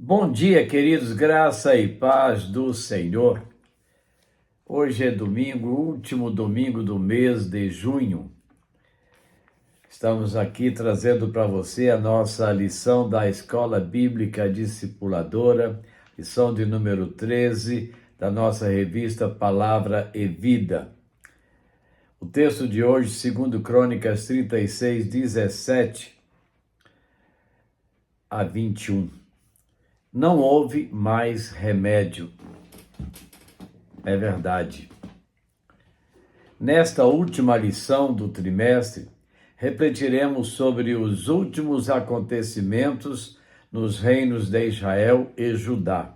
Bom dia, queridos, graça e paz do Senhor. Hoje é domingo, último domingo do mês de junho. Estamos aqui trazendo para você a nossa lição da Escola Bíblica Discipuladora, lição de número 13 da nossa revista Palavra e Vida. O texto de hoje, segundo Crônicas 36, 17 a 21. Não houve mais remédio. É verdade. Nesta última lição do trimestre, refletiremos sobre os últimos acontecimentos nos reinos de Israel e Judá.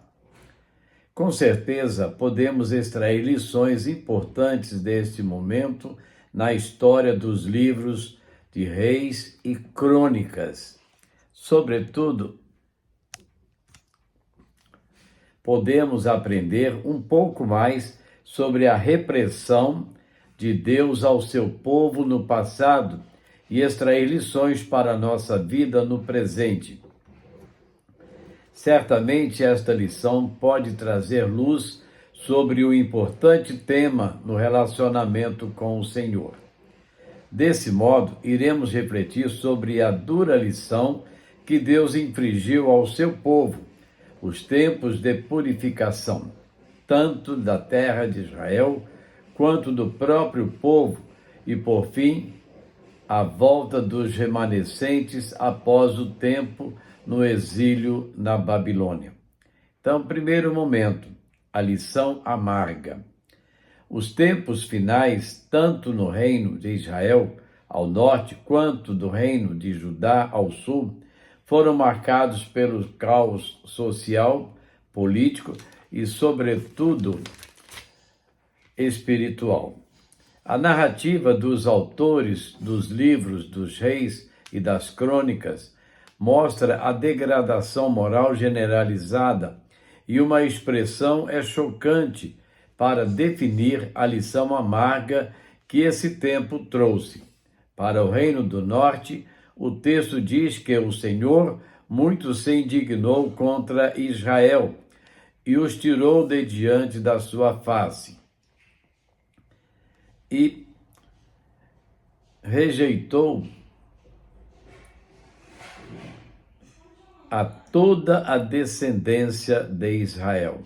Com certeza, podemos extrair lições importantes deste momento na história dos livros de Reis e Crônicas. Sobretudo, podemos aprender um pouco mais sobre a repressão de Deus ao seu povo no passado e extrair lições para a nossa vida no presente. Certamente esta lição pode trazer luz sobre o importante tema no relacionamento com o Senhor. Desse modo, iremos refletir sobre a dura lição que Deus infligiu ao seu povo, os tempos de purificação, tanto da terra de Israel quanto do próprio povo, e por fim, a volta dos remanescentes após o tempo no exílio na Babilônia. Então, primeiro momento, a lição amarga. Os tempos finais, tanto no reino de Israel ao norte, quanto do reino de Judá ao sul, foram marcados pelo caos social, político e, sobretudo, espiritual. A narrativa dos autores dos livros dos reis e das crônicas mostra a degradação moral generalizada e uma expressão é chocante para definir a lição amarga que esse tempo trouxe. Para o reino do norte, o texto diz que o Senhor muito se indignou contra Israel e os tirou de diante da sua face e rejeitou a toda a descendência de Israel.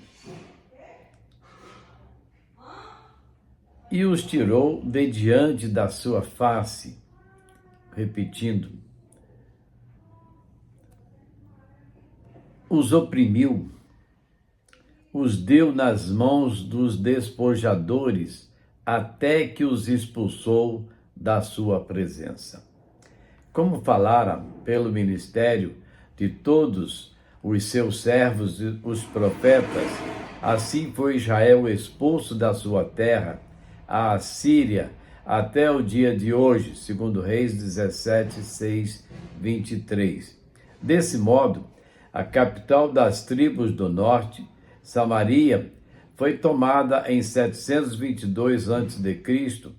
E os tirou de diante da sua face, repetindo, os oprimiu, os deu nas mãos dos despojadores, até que os expulsou da sua presença. Como falara pelo ministério de todos os seus servos, os profetas, assim foi Israel expulso da sua terra, a Assíria, até o dia de hoje, segundo Reis 17, 6, 23. Desse modo, a capital das tribos do norte, Samaria, foi tomada em 722 a.C.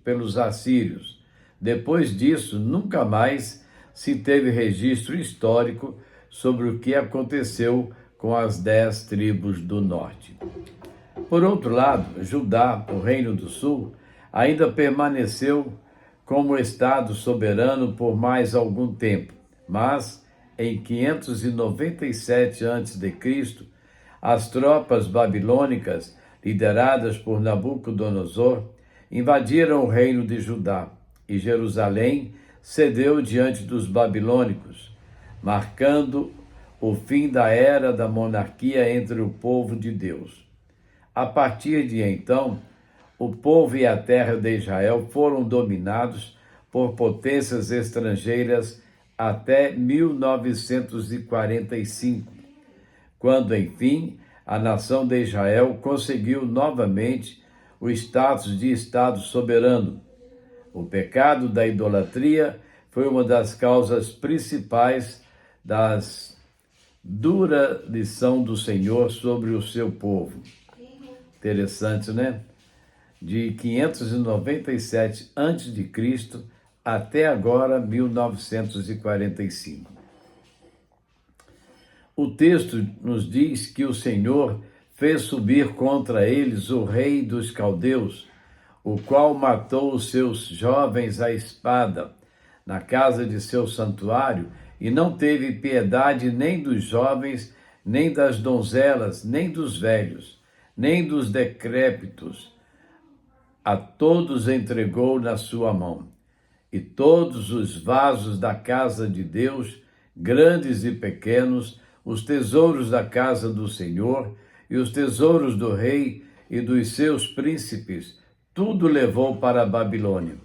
pelos assírios. Depois disso, nunca mais se teve registro histórico sobre o que aconteceu com as 10 tribos do norte. Por outro lado, Judá, o reino do sul, ainda permaneceu como estado soberano por mais algum tempo, mas em 597 a.C., as tropas babilônicas, lideradas por Nabucodonosor, invadiram o reino de Judá e Jerusalém cedeu diante dos babilônicos, marcando o fim da era da monarquia entre o povo de Deus. A partir de então, o povo e a terra de Israel foram dominados por potências estrangeiras até 1945, quando, enfim, a nação de Israel conseguiu novamente o status de Estado soberano. O pecado da idolatria foi uma das causas principais da dura lição do Senhor sobre o seu povo. Interessante, né? De 597 a.C. até agora, 1945. O texto nos diz que o Senhor fez subir contra eles o rei dos caldeus, o qual matou os seus jovens à espada na casa de seu santuário, e não teve piedade nem dos jovens, nem das donzelas, nem dos velhos, nem dos decrépitos. A todos entregou na sua mão. E todos os vasos da casa de Deus, grandes e pequenos, os tesouros da casa do Senhor e os tesouros do rei e dos seus príncipes, tudo levou para a Babilônia.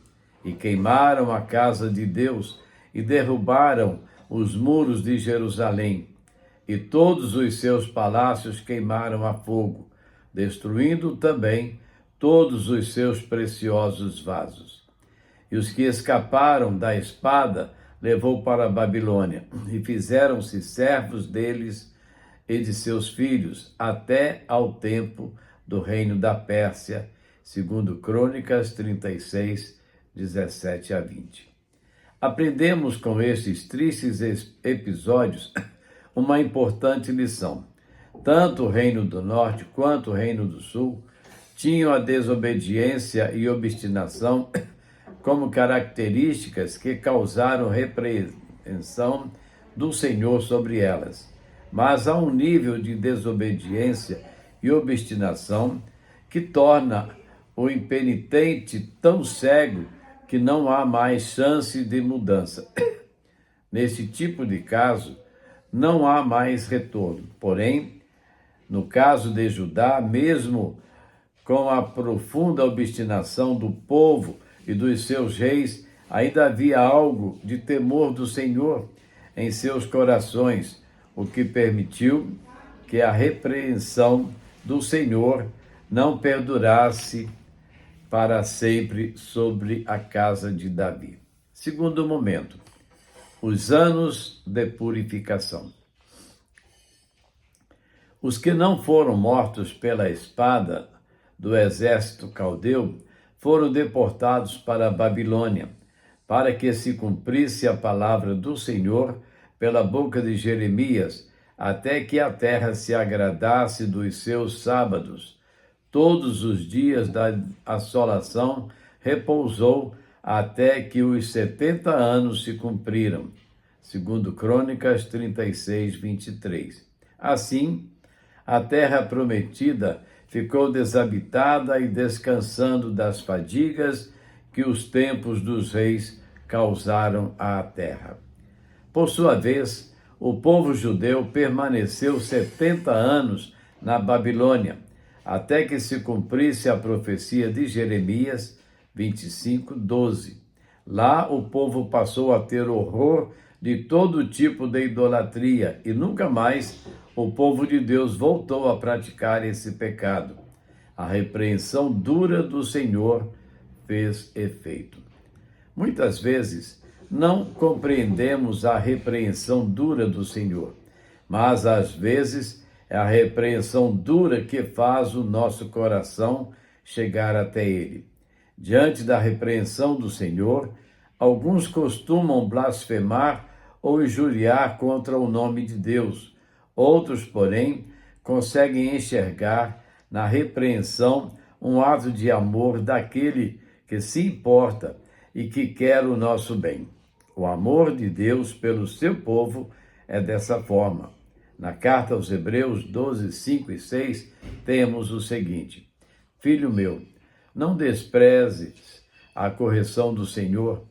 E queimaram a casa de Deus e derrubaram os muros de Jerusalém. E todos os seus palácios queimaram a fogo, destruindo também todos os seus preciosos vasos. E os que escaparam da espada levou para a Babilônia, e fizeram-se servos deles e de seus filhos, até ao tempo do reino da Pérsia, segundo Crônicas 36, 17 a 20. Aprendemos com estes tristes episódios uma importante lição. Tanto o reino do norte quanto o reino do sul tinham a desobediência e obstinação como características que causaram repreensão do Senhor sobre elas. Mas há um nível de desobediência e obstinação que torna o impenitente tão cego que não há mais chance de mudança. Nesse tipo de caso, não há mais retorno. Porém, no caso de Judá, mesmo com a profunda obstinação do povo e dos seus reis, ainda havia algo de temor do Senhor em seus corações, o que permitiu que a repreensão do Senhor não perdurasse para sempre sobre a casa de Davi. Segundo momento, os anos de purificação. Os que não foram mortos pela espada do exército caldeu foram deportados para a Babilônia, para que se cumprisse a palavra do Senhor pela boca de Jeremias, até que a terra se agradasse dos seus sábados. Todos os dias da assolação repousou até que os 70 anos se cumpriram, segundo Crônicas 36, 23. Assim, a terra prometida ficou desabitada e descansando das fadigas que os tempos dos reis causaram à terra. Por sua vez, o povo judeu permaneceu 70 anos na Babilônia, até que se cumprisse a profecia de Jeremias 25, 12. Lá o povo passou a ter horror de todo tipo de idolatria e nunca mais o povo de Deus voltou a praticar esse pecado. A repreensão dura do Senhor fez efeito. Muitas vezes não compreendemos a repreensão dura do Senhor, mas às vezes é a repreensão dura que faz o nosso coração chegar até Ele. Diante da repreensão do Senhor, alguns costumam blasfemar ou injuriar contra o nome de Deus. Outros, porém, conseguem enxergar na repreensão um ato de amor daquele que se importa e que quer o nosso bem. O amor de Deus pelo seu povo é dessa forma. Na carta aos Hebreus 12, 5 e 6, temos o seguinte: Filho meu, não desprezes a correção do Senhor,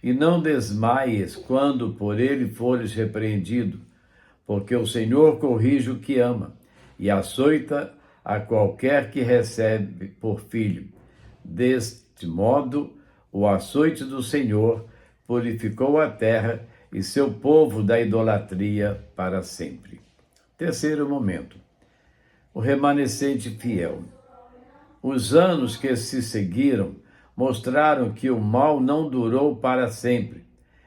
e não desmaies quando por ele fores repreendido, porque o Senhor corrige o que ama, e açoita a qualquer que recebe por filho. Deste modo, o açoite do Senhor purificou a terra e seu povo da idolatria para sempre. Terceiro momento, o remanescente fiel. Os anos que se seguiram mostraram que o mal não durou para sempre.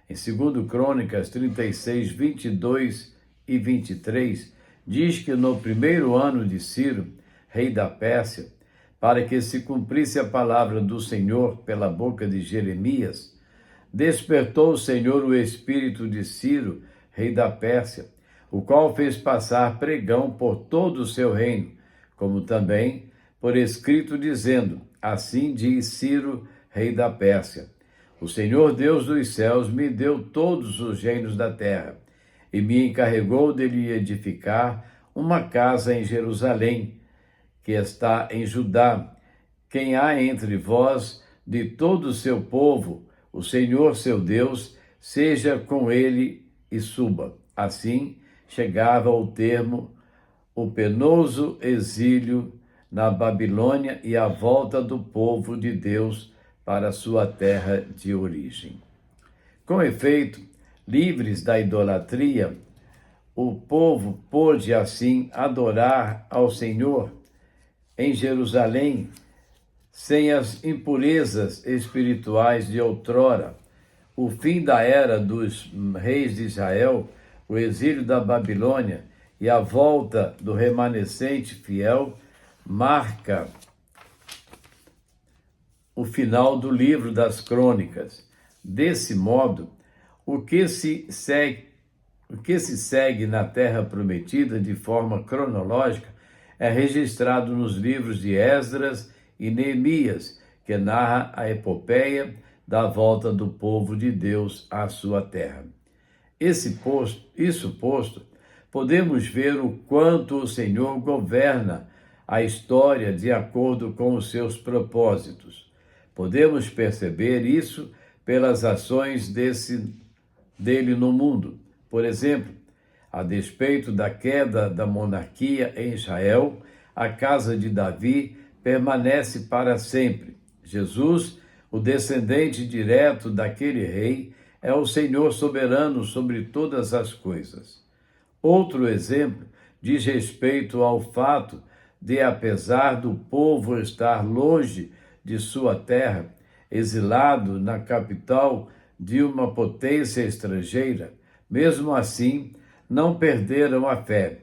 Em 2 Crônicas 36, 22 e 23, diz que no primeiro ano de Ciro, rei da Pérsia, para que se cumprisse a palavra do Senhor pela boca de Jeremias, despertou o Senhor o espírito de Ciro, rei da Pérsia, o qual fez passar pregão por todo o seu reino, como também por escrito dizendo: assim diz Ciro, rei da Pérsia: o Senhor Deus dos céus me deu todos os reinos da terra, e me encarregou de lhe edificar uma casa em Jerusalém, que está em Judá. Quem há entre vós de todo o seu povo, o Senhor seu Deus, seja com ele e suba. Assim chegava ao termo o penoso exílio na Babilônia e a volta do povo de Deus para sua terra de origem. Com efeito, livres da idolatria, o povo pôde assim adorar ao Senhor em Jerusalém, sem as impurezas espirituais de outrora. O fim da era dos reis de Israel, o exílio da Babilônia e a volta do remanescente fiel marca o final do livro das Crônicas. Desse modo, o que se segue na Terra Prometida de forma cronológica é registrado nos livros de Esdras e Neemias, que narra a epopeia da volta do povo de Deus à sua terra. Isso posto, podemos ver o quanto o Senhor governa a história de acordo com os seus propósitos. Podemos perceber isso pelas ações dele no mundo. Por exemplo, a despeito da queda da monarquia em Israel, a casa de Davi permanece para sempre. Jesus, o descendente direto daquele rei, é o Senhor soberano sobre todas as coisas. Outro exemplo diz respeito ao fato de, apesar do povo estar longe de sua terra, exilado na capital de uma potência estrangeira, mesmo assim não perderam a fé.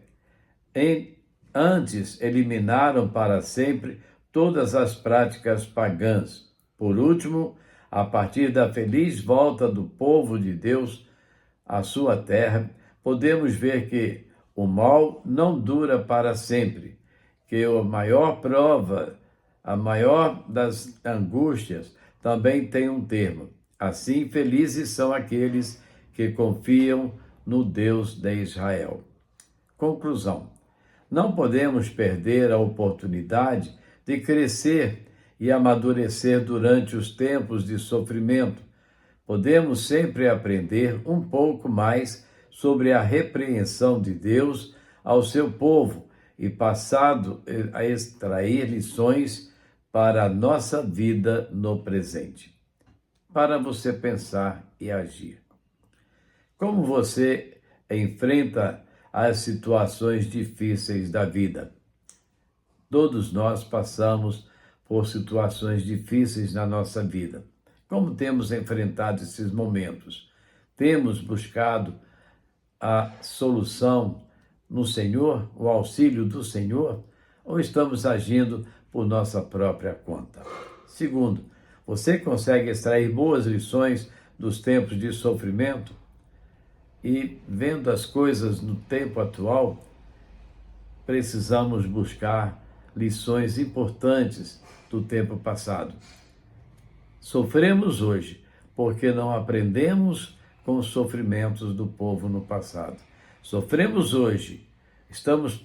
Antes, eliminaram para sempre todas as práticas pagãs. Por último, a partir da feliz volta do povo de Deus à sua terra, podemos ver que o mal não dura para sempre, que a maior prova, a maior das angústias, também tem um termo. Assim, felizes são aqueles que confiam no Deus de Israel. Conclusão: não podemos perder a oportunidade de crescer e amadurecer durante os tempos de sofrimento. Podemos sempre aprender um pouco mais sobre a repreensão de Deus ao seu povo e passado a extrair lições para a nossa vida no presente. Para você pensar e agir. Como você enfrenta as situações difíceis da vida? Todos nós passamos por situações difíceis na nossa vida. Como temos enfrentado esses momentos? Temos buscado a solução no Senhor, o auxílio do Senhor, ou estamos agindo por nossa própria conta? Segundo, você consegue extrair boas lições dos tempos de sofrimento? E, vendo as coisas no tempo atual, precisamos buscar lições importantes do tempo passado. Sofremos hoje porque não aprendemos com os sofrimentos do povo no passado. Sofremos hoje, estamos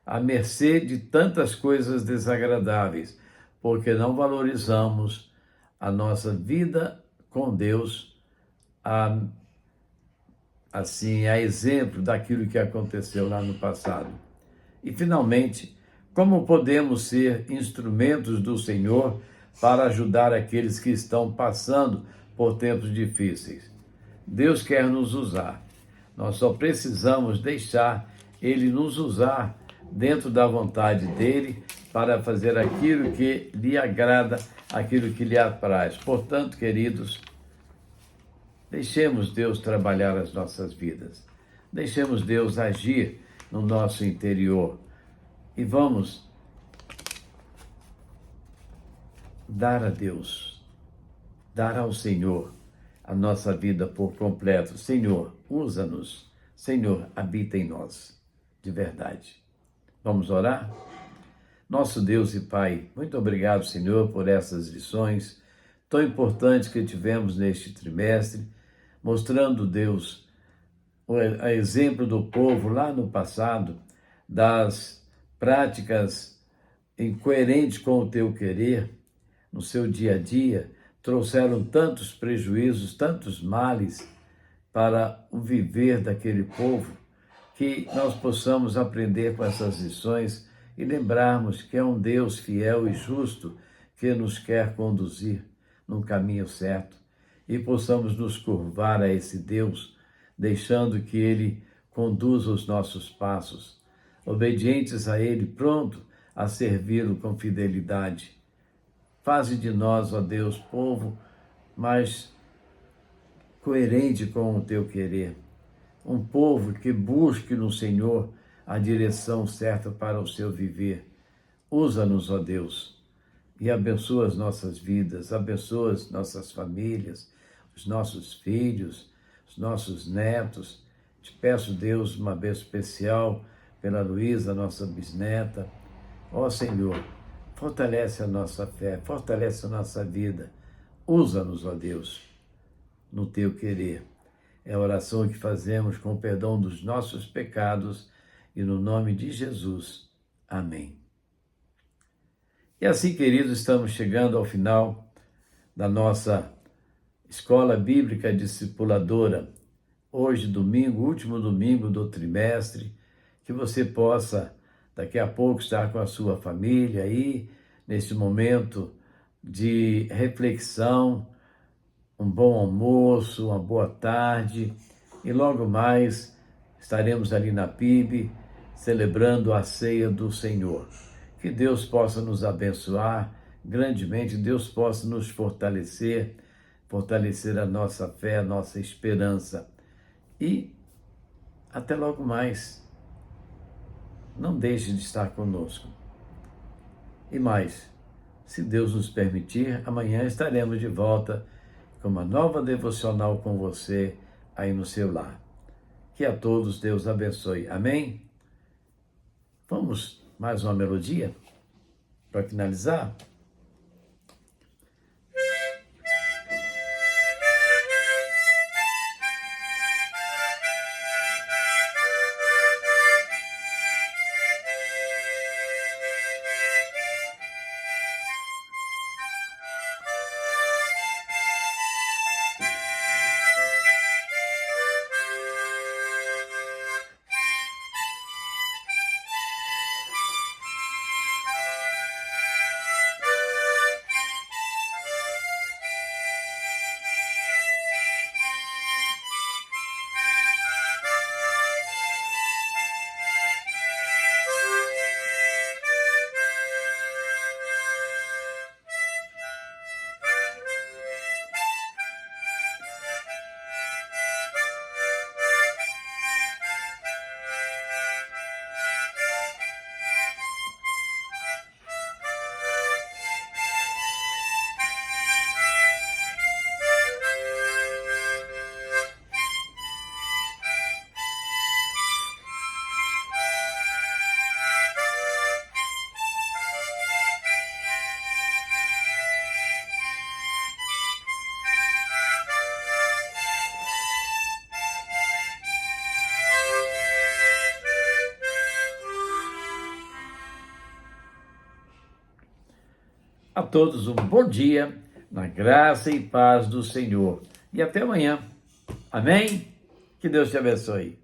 à mercê de tantas coisas desagradáveis, porque não valorizamos a nossa vida com Deus, assim, a exemplo daquilo que aconteceu lá no passado. E, finalmente, como podemos ser instrumentos do Senhor para ajudar aqueles que estão passando por tempos difíceis? Deus quer nos usar. Nós só precisamos deixar Ele nos usar dentro da vontade dEle para fazer aquilo que lhe agrada, aquilo que lhe apraz. Portanto, queridos, deixemos Deus trabalhar as nossas vidas. Deixemos Deus agir no nosso interior. E vamos dar a Deus, dar ao Senhor a nossa vida por completo. Senhor, usa-nos. Senhor, habita em nós, de verdade. Vamos orar? Nosso Deus e Pai, muito obrigado, Senhor, por essas lições tão importantes que tivemos neste trimestre, mostrando, Deus, a exemplo do povo lá no passado, das práticas incoerentes com o teu querer, no seu dia a dia, trouxeram tantos prejuízos, tantos males para o viver daquele povo, que nós possamos aprender com essas lições e lembrarmos que é um Deus fiel e justo que nos quer conduzir num caminho certo e possamos nos curvar a esse Deus, deixando que Ele conduza os nossos passos, obedientes a Ele, pronto a servi-lo com fidelidade. Faze de nós, ó Deus, povo mais coerente com o teu querer, um povo que busque no Senhor a direção certa para o seu viver. Usa-nos, ó Deus, e abençoa as nossas vidas, abençoa as nossas famílias, os nossos filhos, os nossos netos. Te peço, Deus, uma bênção especial pela Luísa, nossa bisneta. Ó Senhor, fortalece a nossa fé, fortalece a nossa vida. Usa-nos, ó Deus, no teu querer. É a oração que fazemos com o perdão dos nossos pecados e no nome de Jesus. Amém. E assim, queridos, estamos chegando ao final da nossa Escola Bíblica Discipuladora. Hoje, domingo, último domingo do trimestre, que você possa, daqui a pouco, estar com a sua família aí, nesse momento de reflexão, um bom almoço, uma boa tarde, e logo mais estaremos ali na PIB, celebrando a ceia do Senhor. Que Deus possa nos abençoar grandemente, Deus possa nos fortalecer, fortalecer a nossa fé, a nossa esperança. E até logo mais. Não deixe de estar conosco. E mais, se Deus nos permitir, amanhã estaremos de volta com uma nova devocional com você aí no seu lar. Que a todos Deus abençoe. Amém? Vamos mais uma melodia para finalizar? A todos um bom dia, na graça e paz do Senhor. E até amanhã. Amém? Que Deus te abençoe.